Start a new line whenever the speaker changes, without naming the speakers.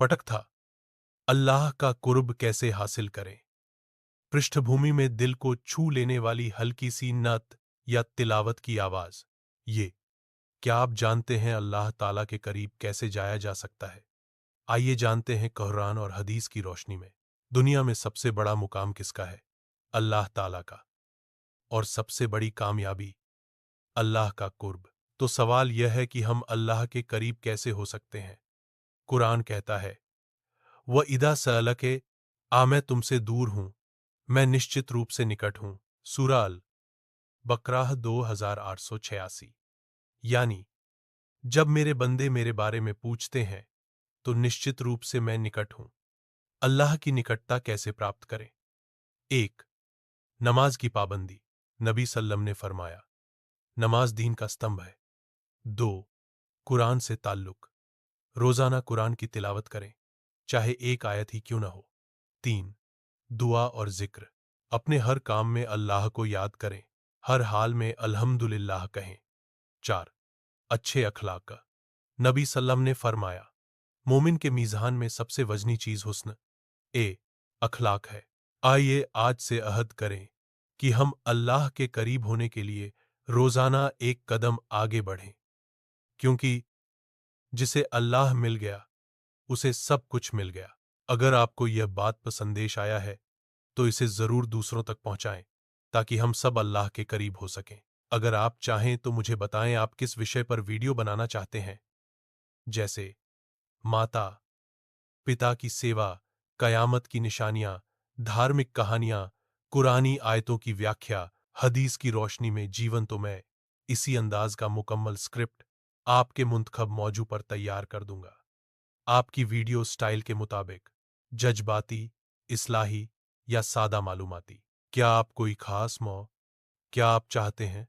पटक था। अल्लाह का कुर्ब कैसे हासिल करें? पृष्ठभूमि में दिल को छू लेने वाली हल्की सी नत या तिलावत की आवाज। ये क्या आप जानते हैं अल्लाह ताला के करीब कैसे जाया जा सकता है? आइए जानते हैं कुरान और हदीस की रोशनी में। दुनिया में सबसे बड़ा मुकाम किसका है? अल्लाह ताला का। और सबसे बड़ी कामयाबी? अल्लाह का कुर्ब। तो सवाल यह है कि हम अल्लाह के करीब कैसे हो सकते हैं? कुरान कहता है, वह इदा सअलके, मैं तुमसे दूर हूं, मैं निश्चित रूप से निकट हूं। सूरा अल बकराह 2886। यानी जब मेरे बंदे मेरे बारे में पूछते हैं तो निश्चित रूप से मैं निकट हूं। अल्लाह की निकटता कैसे प्राप्त करें? एक, नमाज की पाबंदी। नबी सल्लम ने फरमाया, नमाज दीन का स्तंभ है। दो, कुरान से ताल्लुक। रोजाना कुरान की तिलावत करें, चाहे एक आयत ही क्यों न हो। तीन, दुआ और जिक्र। अपने हर काम में अल्लाह को याद करें, हर हाल में अल्हम्दुलिल्लाह कहें। चार, अच्छे अखलाक। नबी सल्लम ने फरमाया, मोमिन के मीज़ान में सबसे वजनी चीज हुस्न अखलाक है। आइए आज से अहद करें कि हम अल्लाह के करीब होने के लिए रोजाना एक कदम आगे बढ़ें, क्योंकि जिसे अल्लाह मिल गया उसे सब कुछ मिल गया। अगर आपको यह बात संदेश आया है तो इसे जरूर दूसरों तक पहुंचाएं ताकि हम सब अल्लाह के करीब हो सकें। अगर आप चाहें तो मुझे बताएं आप किस विषय पर वीडियो बनाना चाहते हैं, जैसे माता पिता की सेवा, कयामत की निशानियां, धार्मिक कहानियां, कुरानी आयतों की व्याख्या, हदीस की रोशनी में जीवन। तो मैं इसी अंदाज का मुकम्मल स्क्रिप्ट आपके मुंतखब मौजू पर तैयार कर दूंगा, आपकी वीडियो स्टाइल के मुताबिक, जज्बाती, इस्लाही या सादा मालूमाती। क्या आप कोई खास क्या आप चाहते हैं